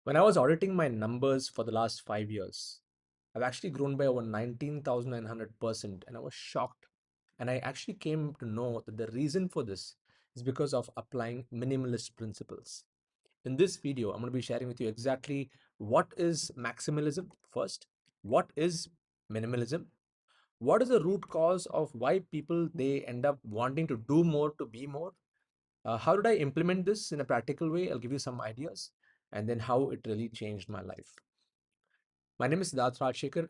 When I was auditing my numbers for the last 5 years, I've actually grown by over 19,900%, and I was shocked. And I actually came to know that the reason for this is because of applying minimalist principles. In this video, I'm going to be sharing with you exactly what is maximalism first, what is minimalism, what is the root cause of why people they end up wanting to do more to be more. How did I implement this in a practical way? I'll give you some ideas and then how it really changed my life. My name is Sidz,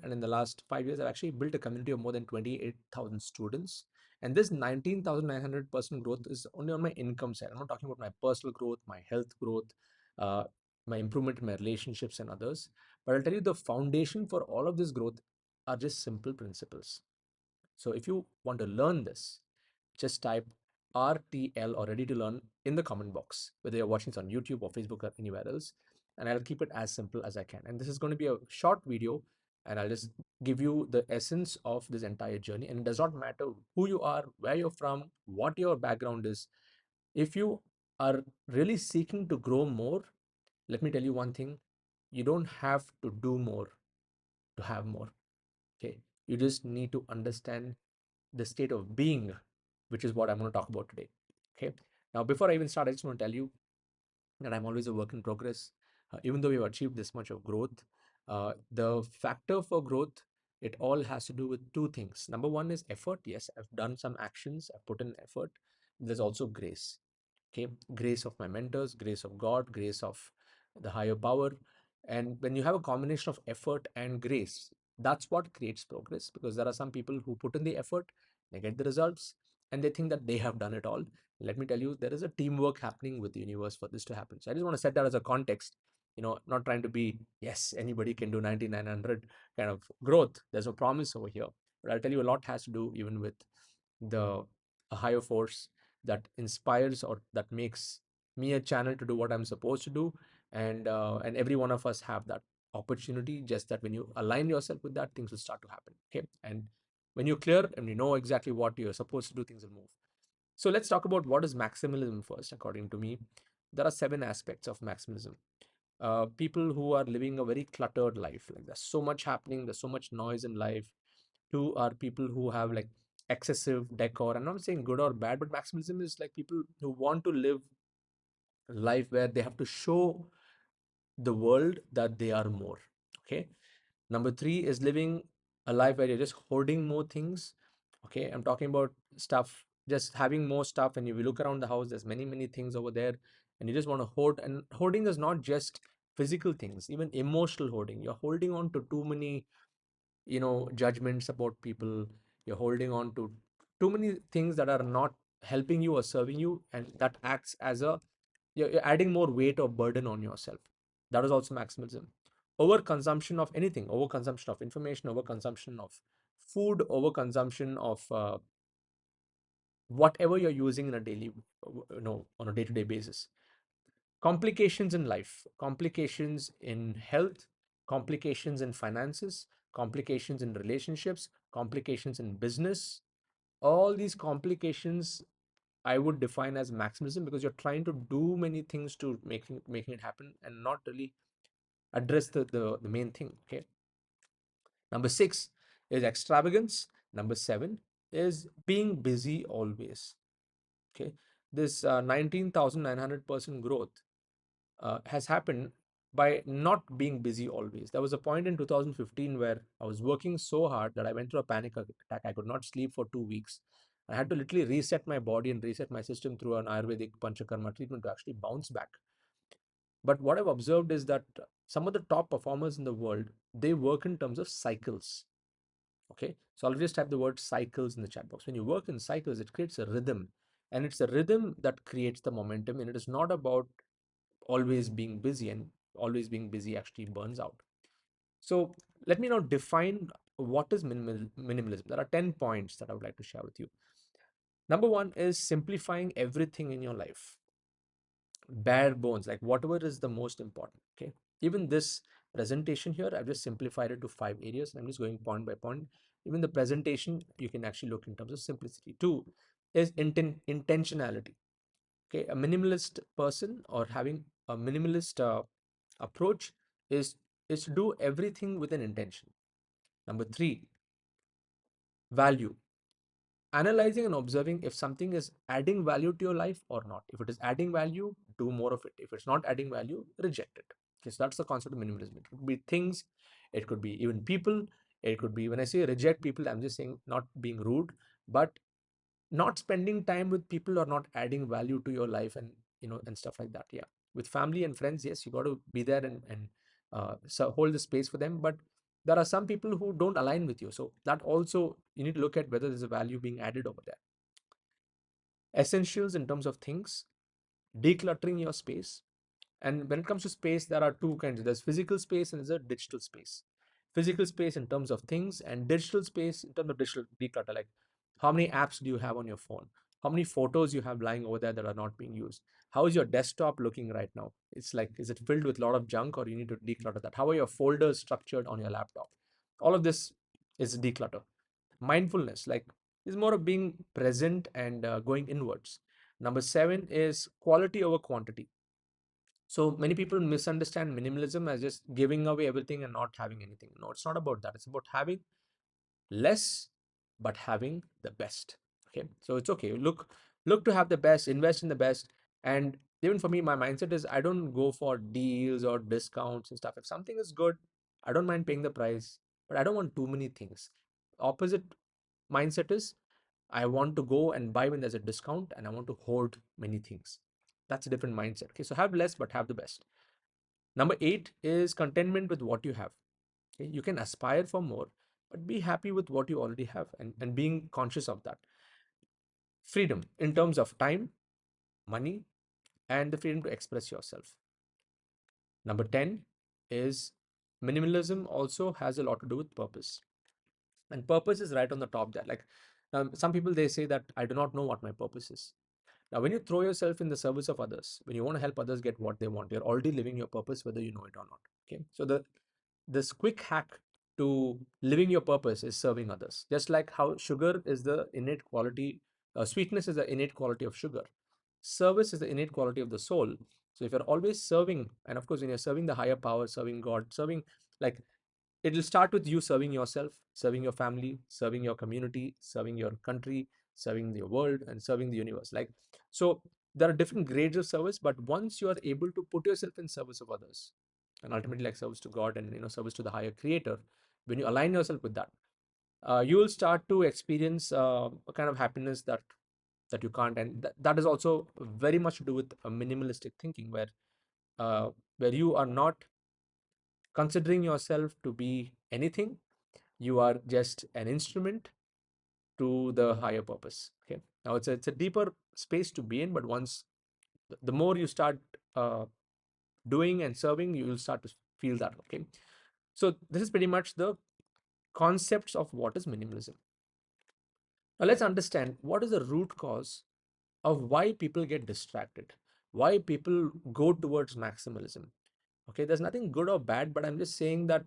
and in the last 5 years, I've actually built a community of more than 28,000 students. And this 19,900% growth is only on my income side. I'm not talking about my personal growth, my health growth, uh, my improvement in my relationships and others. But I'll tell you the foundation for all of this growth are just simple principles. So if you want to learn this, just type RTL or ready to learn in the comment box, whether you're watching this on YouTube or Facebook or anywhere else. And I'll keep it as simple as I can. And this is going to be a short video, and I'll just give you the essence of this entire journey. And it does not matter who you are, where you're from, what your background is. If you are really seeking to grow more, let me tell you one thing: you don't have to do more to have more. Okay. You just need to understand the state of being, which is what I'm going to talk about today. Okay. Now, before I even start, I just want to tell you that I'm always a work in progress. Even though we've achieved this much of growth, the factor for growth, it all has to do with two things. Number one is effort. Yes, I've done some actions, I've put in effort. There's also grace. Okay. Grace of my mentors, grace of God, grace of the higher power. And when you have a combination of effort and grace, that's what creates progress, because there are some people who put in the effort, they get the results, and they think that they have done it all. Let me tell you, there is a teamwork happening with the universe for this to happen. So I just want to set that as a context, not trying to be, yes, anybody can do 9900 kind of growth. There's no promise over here. But I'll tell you, a lot has to do even with the a higher force that inspires or that makes me a channel to do what I'm supposed to do. And every one of us have that opportunity, just that when you align yourself with that, things will start to happen. Okay. And when you're clear and you know exactly what you're supposed to do, things will move. So let's talk about what is maximalism first. According to me, there are 7 aspects of maximalism. People who are living a very cluttered life, like there's so much happening, there's so much noise in life. Two are people who have like excessive decor. I'm not saying good or bad, but maximalism is like people who want to live a life where they have to show the world that they are more. Okay. Number three is living a life where you're just hoarding more things. Okay. I'm talking about stuff, just having more stuff. And if you look around the house, there's many, many things over there. And you just want to hoard. And hoarding is not just physical things, even emotional hoarding. You're holding on to too many, judgments about people. You're holding on to too many things that are not helping you or serving you. And that acts as you're adding more weight or burden on yourself. That is also maximalism. Overconsumption of anything, overconsumption of information, overconsumption of food, overconsumption of whatever you're using in a daily, on a day-to-day basis. Complications in life, complications in health, complications in finances, complications in relationships, complications in business. All these complications I would define as maximalism, because you're trying to do many things to making it happen and not really address the main thing. Okay. Number 6 is extravagance. Number 7 is being busy always. Okay. This 19,900% growth has happened by not being busy always. There was a point in 2015 where I was working so hard that I went through a panic attack. I could not sleep for 2 weeks. I had to literally reset my body and reset my system through an Ayurvedic Panchakarma treatment to actually bounce back. But what I've observed is that some of the top performers in the world, they work in terms of cycles. Okay. So I'll just type the word cycles in the chat box. When you work in cycles, it creates a rhythm. And it's a rhythm that creates the momentum. And it is not about always being busy, and always being busy actually burns out. So let me now define what is minimalism. There are 10 points that I would like to share with you. Number one is simplifying everything in your life. Bare bones, like whatever is the most important. Okay. Even this presentation here, I've just simplified it to 5 areas. I'm just going point by point. Even the presentation, you can actually look in terms of simplicity. Two is intentionality. Okay. A minimalist person or having a minimalist Approach is to do everything with an intention. Number three, value. Analyzing and observing if something is adding value to your life or not. If it is adding value, do more of it. If it's not adding value, reject it. Okay, so that's the concept of minimalism. It could be things, it could be even people, it could be, when I say reject people, I'm just saying not being rude, but not spending time with people who are not adding value to your life, and and stuff like that. Yeah, with family and friends, yes, you got to be there and so hold the space for them, but there are some people who don't align with you, so that also you need to look at whether there's a value being added over there. Essentials in terms of things, decluttering your space. And when it comes to space, there are two kinds. There's physical space and there's a digital space. Physical space in terms of things, and digital space in terms of digital declutter. Like, how many apps do you have on your phone? How many photos you have lying over there that are not being used? How is your desktop looking right now? It's like, is it filled with a lot of junk, or you need to declutter that? How are your folders structured on your laptop? All of this is declutter. Mindfulness, like, is more of being present and going inwards. Number seven is quality over quantity. So many people misunderstand minimalism as just giving away everything and not having anything. No, it's not about that. It's about having less but having the best. Okay, so it's okay. Look to have the best, invest in the best. And even for me, my mindset is I don't go for deals or discounts and stuff. If something is good, I don't mind paying the price, but I don't want too many things. Opposite mindset is I want to go and buy when there's a discount, and I want to hoard many things. That's a different mindset. Okay, so have less but have the best. Number eight is contentment with what you have. Okay? You can aspire for more, but be happy with what you already have, and being conscious of that. Freedom in terms of time, money, and the freedom to express yourself. Number 10 is minimalism also has a lot to do with purpose. And purpose is right on the top there. Like, some people, they say that I do not know what my purpose is. Now, when you throw yourself in the service of others, when you want to help others get what they want, you're already living your purpose, whether you know it or not. Okay. So this quick hack to living your purpose is serving others. Just like how sugar is the innate quality, sweetness is the innate quality of sugar. Service is the innate quality of the soul. So if you're always serving, and of course, when you're serving the higher power, serving God, serving, like, it'll start with you serving yourself, serving your family, serving your community, serving your country, serving the world, and serving the universe. Like, so there are different grades of service, but once you are able to put yourself in service of others, and ultimately like service to God and service to the higher creator, when you align yourself with that, you will start to experience a kind of happiness that you can't, and that is also very much to do with a minimalistic thinking, uh, where you are not considering yourself to be anything. You are just an instrument to the higher purpose. Okay, now it's a deeper space to be in, but once the more you start uh, doing and serving, you will start to feel that. Okay, so this is pretty much the concepts of what is minimalism. Now let's understand what is the root cause of why people get distracted, why people go towards maximalism. Okay, there's nothing good or bad, but I'm just saying that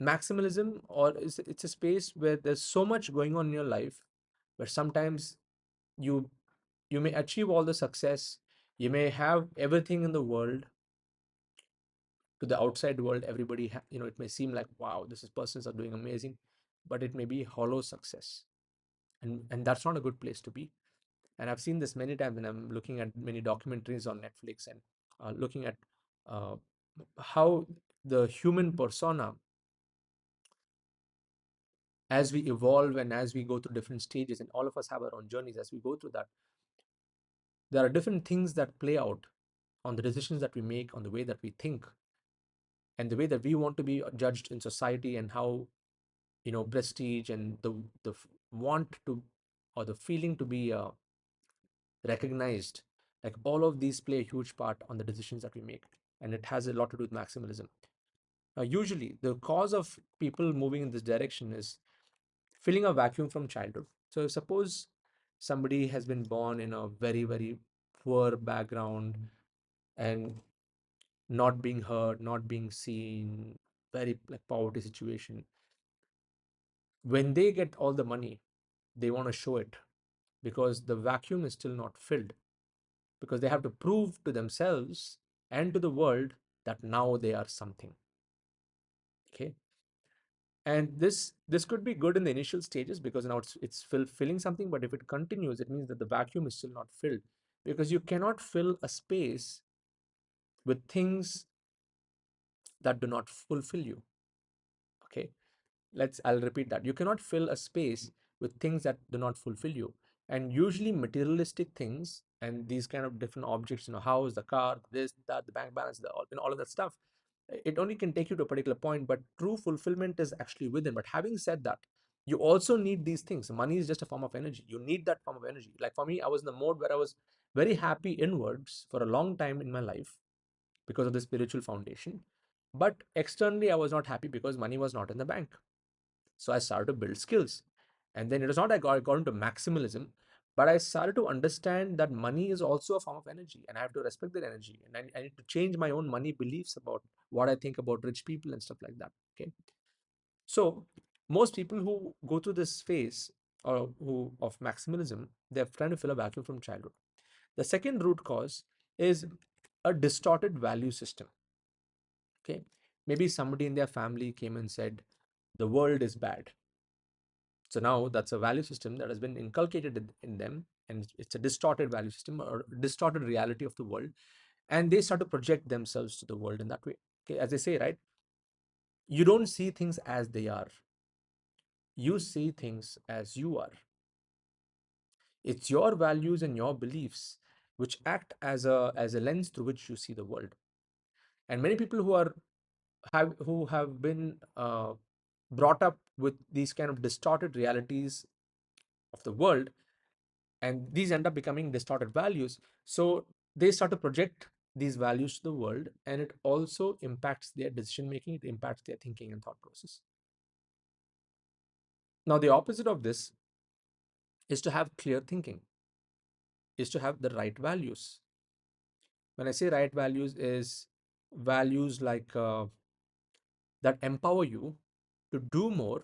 maximalism, or it's a space where there's so much going on in your life, where sometimes you you may achieve all the success, you may have everything in the world. To the outside world, everybody it may seem like, wow, this is persons are doing amazing, but it may be hollow success, and that's not a good place to be. And I've seen this many times when I'm looking at many documentaries on Netflix, and looking at uh, how the human persona, as we evolve and as we go through different stages, and all of us have our own journeys as we go through that, there are different things that play out on the decisions that we make, on the way that we think, and the way that we want to be judged in society, and how prestige and the want to, or the feeling to be recognized. Like, all of these play a huge part on the decisions that we make, and it has a lot to do with maximalism. Now, usually the cause of people moving in this direction is filling a vacuum from childhood. So suppose somebody has been born in a very, very poor background, and not being heard, not being seen, very like poverty situation. When they get all the money, they want to show it, because the vacuum is still not filled, because they have to prove to themselves and to the world that now they are something. Okay. And this could be good in the initial stages because now it's filling something, but if it continues, it means that the vacuum is still not filled, because you cannot fill a space with things that do not fulfill you. Okay. I'll repeat that. You cannot fill a space with things that do not fulfill you. And usually materialistic things and these kind of different objects, house, the car, this, that, the bank balance, all of that stuff, it only can take you to a particular point, but true fulfillment is actually within. But having said that, you also need these things. Money is just a form of energy. You need that form of energy. Like for me, I was in the mode where I was very happy inwards for a long time in my life because of the spiritual foundation. But externally, I was not happy because money was not in the bank. So I started to build skills. And then it was not I got into maximalism, but I started to understand that money is also a form of energy and I have to respect that energy. And I need to change my own money beliefs about what I think about rich people and stuff like that. Okay. So most people who go through this phase or who of maximalism, they're trying to fill a vacuum from childhood. The second root cause is a distorted value system. Okay. Maybe somebody in their family came and said, the world is bad. So now that's a value system that has been inculcated in them, and it's a distorted value system or distorted reality of the world, and they start to project themselves to the world in that way. Okay, as they say, right? You don't see things as they are. You see things as you are. It's your values and your beliefs which act as a lens through which you see the world. And many people who have been brought up with these kind of distorted realities of the world, and these end up becoming distorted values, so they start to project these values to the world, and it also impacts their decision making, it impacts their thinking and thought process. Now the opposite of this is to have clear thinking, is to have the right values. When I say right values, is values like that empower you to do more,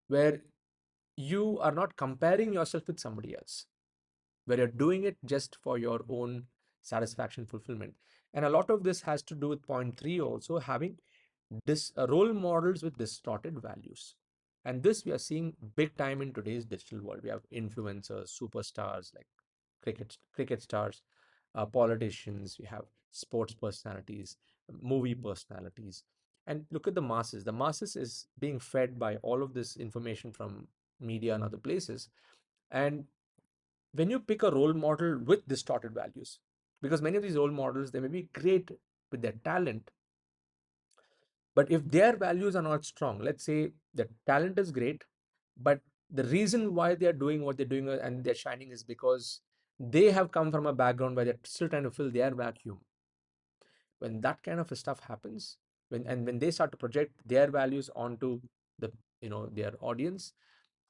where you are not comparing yourself with somebody else, where you're doing it just for your own satisfaction, fulfillment. And a lot of this has to do with point three also, having this role models with distorted values. And this we are seeing big time in today's digital world. We have influencers, superstars like cricket stars, politicians, we have sports personalities, movie personalities. And look at the masses. The masses is being fed by all of this information from media and other places. And when you pick a role model with distorted values, because many of these role models, they may be great with their talent, but if their values are not strong, let's say the talent is great, but the reason why they're doing what they're doing and they're shining is because they have come from a background where they're still trying to fill their vacuum. When that kind of stuff happens, when they start to project their values onto the their audience,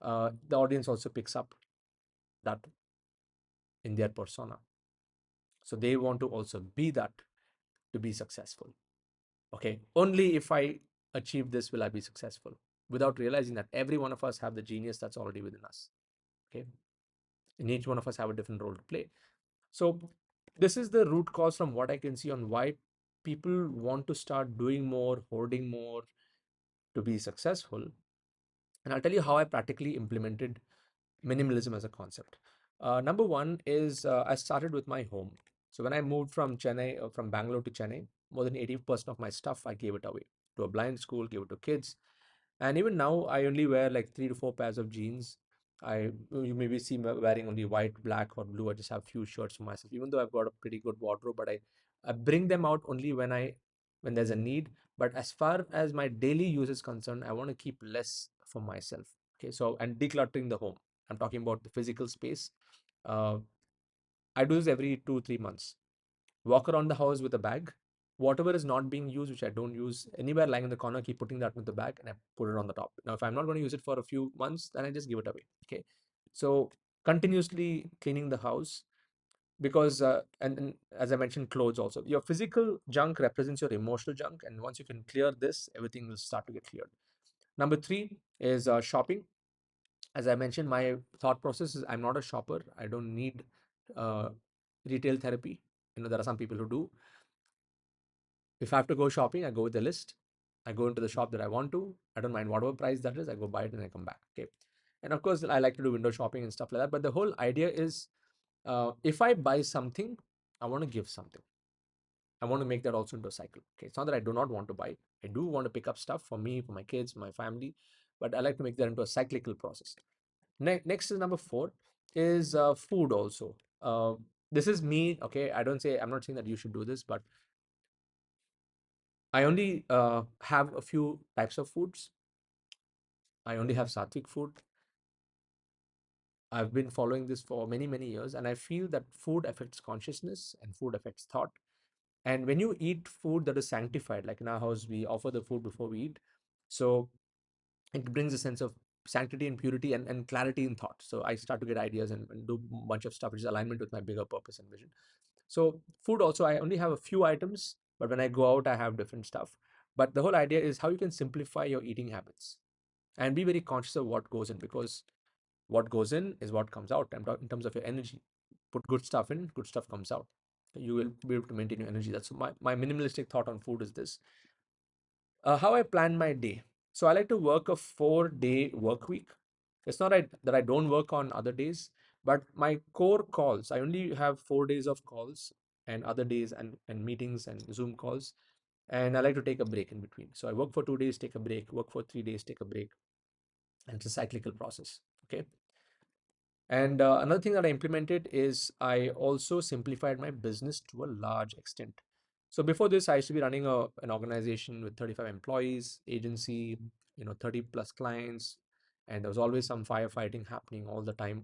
the audience also picks up that in their persona. So they want to also be that to be successful. Okay, only if I achieve this will I be successful, without realizing that every one of us have the genius that's already within us. Okay, and each one of us have a different role to play. So this is the root cause from what I can see on why people want to start doing more, hoarding more to be successful. And I'll tell you how I practically implemented minimalism as a concept. Number one is I started with my home. So when I moved from Chennai, from Bangalore to Chennai, more than 80% of my stuff I gave it away to a blind school, gave it to kids. And even now, I only wear like 3 to 4 pairs of jeans. You maybe see me wearing only white, black, or blue. I just have few shirts for myself, even though I've got a pretty good wardrobe. But I bring them out only when there's a need. But as far as my daily use is concerned, I want to keep less for myself. Okay, so and decluttering the home. I'm talking about the physical space. Uh, I do this every 2 3 months. Walk around the house with a bag. Whatever is not being used, which I don't use anywhere lying in the corner, keep putting that in the bag and I put it on the top. Now, if I'm not going to use it for a few months, then I just give it away. Okay. So continuously cleaning the house, because and as I mentioned, clothes also. Your physical junk represents your emotional junk, and once you can clear this, everything will start to get cleared. Number three is shopping. As I mentioned, my thought process is I'm not a shopper. I don't need uh, retail therapy. There are some people who do. If I have to go shopping, I go with the list. I go into the shop that I want to. I don't mind whatever price that is. I go buy it and I come back. Okay. And of course, I like to do window shopping and stuff like that. But the whole idea is, if I buy something, I want to give something. I want to make that also into a cycle. Okay. It's not that I do not want to buy. I do want to pick up stuff for me, for my kids, my family, but I like to make that into a cyclical process. Next is number four is food also. This is me. Okay. I'm not saying that you should do this, but I only have a few types of foods. I only have sattvic food. I've been following this for many, many years, and I feel that food affects consciousness and food affects thought. And when you eat food that is sanctified, like in our house, we offer the food before we eat. So it brings a sense of sanctity and purity and clarity in thought. So I start to get ideas and do a bunch of stuff which is alignment with my bigger purpose and vision. So food also, I only have a few items, but when I go out, I have different stuff. But the whole idea is how you can simplify your eating habits and be very conscious of what goes in, because what goes in is what comes out. I'm talking in terms of your energy. Put good stuff in, good stuff comes out. You will be able to maintain your energy. That's my minimalistic thought on food is this. How I plan my day. So I like to work a 4-day work week. It's not that I don't work on other days, but my core calls, I only have 4 days of calls and other days and meetings and Zoom calls. And I like to take a break in between. So I work for 2 days, take a break, work for 3 days, take a break. And it's a cyclical process. Okay. And another thing that I implemented is I also simplified my business to a large extent. So before this, I used to be running an organization with 35 employees, agency, 30 plus clients, and there was always some firefighting happening all the time.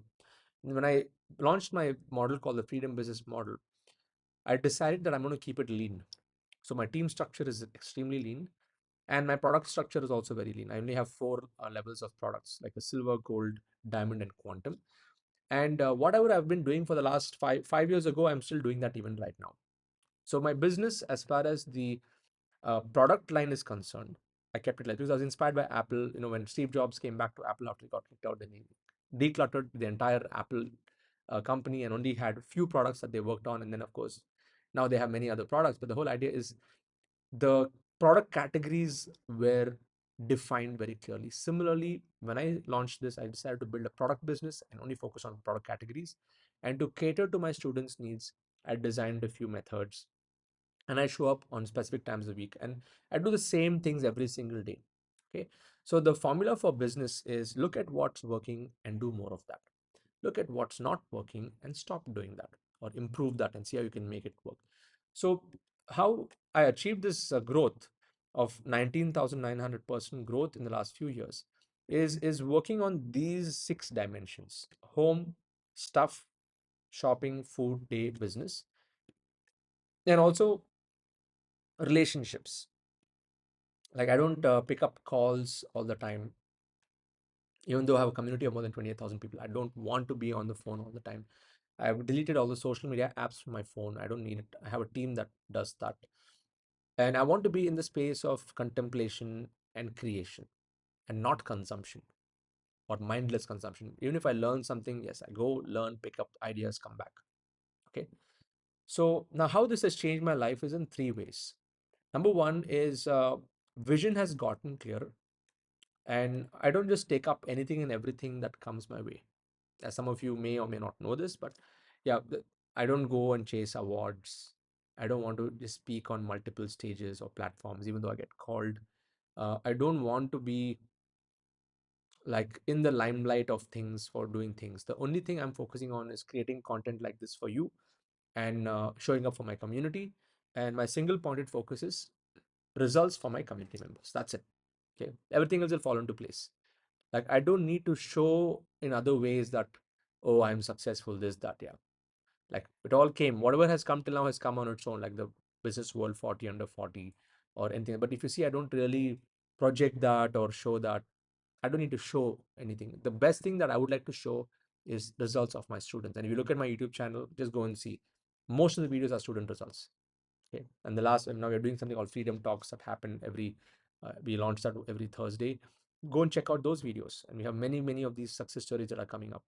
And when I launched my model called the Freedom Business Model, I decided that I'm going to keep it lean. So my team structure is extremely lean, and my product structure is also very lean. I only have four levels of products, like a silver, gold, diamond, and quantum. And whatever I've been doing for the last 5 years ago, I'm still doing that even right now. So my business, as far as the product line is concerned, I kept it like, because I was inspired by Apple. When Steve Jobs came back to Apple after he got kicked out, then he decluttered the entire Apple company and only had a few products that they worked on. And then, of course, now they have many other products. But the whole idea is the product categories were defined very clearly. Similarly, when I launched this, I decided to build a product business and only focus on product categories. And to cater to my students' needs, I designed a few methods, and I show up on specific times a week, and I do the same things every single day. Okay. So the formula for business is look at what's working and do more of that. Look at what's not working and stop doing that, or improve that and see how you can make it work. So how I achieved this growth of 19,900% growth in the last few years is working on these 6 dimensions: home, stuff, shopping, food, day, business, and also relationships. Like I don't pick up calls all the time, even though I have a community of more than 28,000 people. I don't want to be on the phone all the time. I've deleted all the social media apps from my phone. I don't need it. I have a team that does that. And I want to be in the space of contemplation and creation and not consumption or mindless consumption. Even if I learn something, yes, I go learn, pick up ideas, come back. Okay. So now how this has changed my life is in 3 ways. Number one is vision has gotten clearer. And I don't just take up anything and everything that comes my way. As some of you may or may not know this, but yeah, I don't go and chase awards. I don't want to just speak on multiple stages or platforms, even though I get called. I don't want to be like in the limelight of things for doing things. The only thing I'm focusing on is creating content like this for you and showing up for my community. And my single pointed focus is results for my community members. That's it. Okay. Everything else will fall into place. Like I don't need to show in other ways that, oh, I'm successful, this, that, yeah. Like it all came, whatever has come till now has come on its own, like the business world 40 under 40 or anything. But if you see, I don't really project that or show that. I don't need to show anything. The best thing that I would like to show is results of my students. And if you look at my YouTube channel, just go and see. Most of the videos are student results. Okay. And now we're doing something called Freedom Talks that happen we launch that every Thursday. Go and check out those videos. And we have many, many of these success stories that are coming up.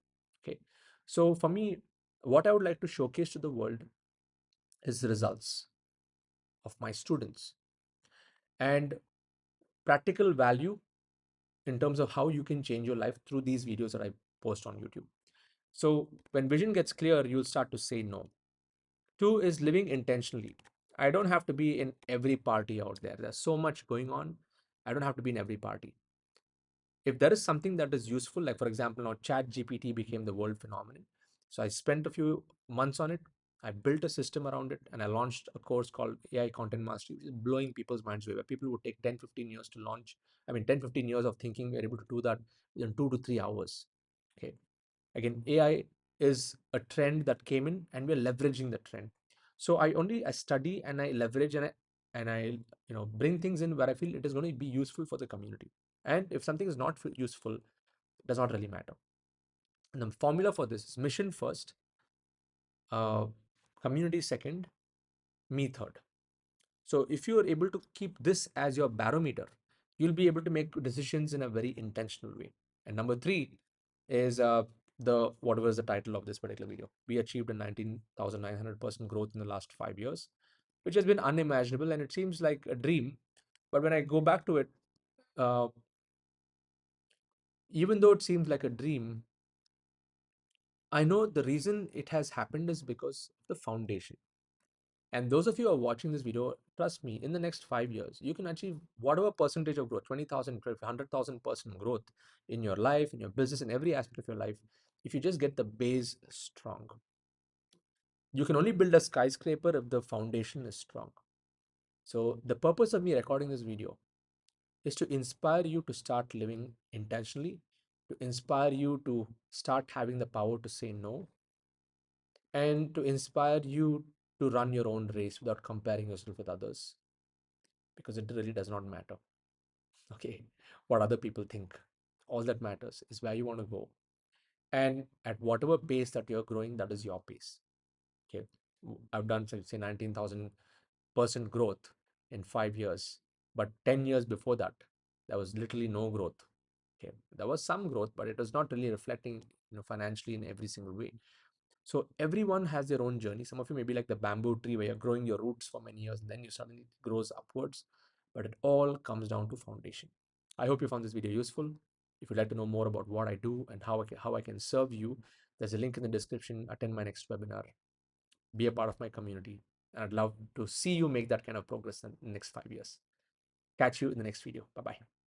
Okay. So for me, what I would like to showcase to the world is the results of my students. and practical value in terms of how you can change your life through these videos that I post on YouTube. So when vision gets clear, you'll start to say no. Two is living intentionally. I don't have to be in every party out there. There's so much going on. I don't have to be in every party. If there is something that is useful, like for example, now Chat GPT became the world phenomenon. So I spent a few months on it. I built a system around it and I launched a course called AI Content Mastery, which is blowing people's minds away, where people would take 10, 15 years to launch. I mean, 10, 15 years of thinking, we're able to do that within 2 to 3 hours. Okay. Again, AI is a trend that came in and we're leveraging the trend. So I study and I leverage and I bring things in where I feel it is going to be useful for the community. And if something is not useful, it does not really matter. And the formula for this is mission first, uh, community second, me third. So if you are able to keep this as your barometer, you'll be able to make decisions in a very intentional way. And number three is the whatever is the title of this particular video. We achieved a 19,900% growth in the last 5 years, which has been unimaginable and it seems like a dream. But when I go back to it, uh, even though it seems like a dream, I know the reason it has happened is because of the foundation. And those of you who are watching this video, trust me, in the next 5 years, you can achieve whatever percentage of growth, 20,000, 100,000% growth in your life, in your business, in every aspect of your life, if you just get the base strong. You can only build a skyscraper if the foundation is strong. So the purpose of me recording this video is to inspire you to start living intentionally, to inspire you to start having the power to say no, and to inspire you to run your own race without comparing yourself with others, because it really does not matter, okay, what other people think. All that matters is where you want to go, and at whatever pace that you're growing, that is your pace. Okay, I've done say 19,000% growth in 5 years, but 10 years before that there was literally no growth. Okay, there was some growth, but it was not really reflecting financially in every single way. So everyone has their own journey. Some of you may be like the bamboo tree where you're growing your roots for many years and then you suddenly grows upwards. But it all comes down to foundation. I hope you found this video useful. If you'd like to know more about what I do and how I can serve you, there's a link in the description. Attend my next webinar. Be a part of my community. And I'd love to see you make that kind of progress in the next 5 years. Catch you in the next video. Bye-bye.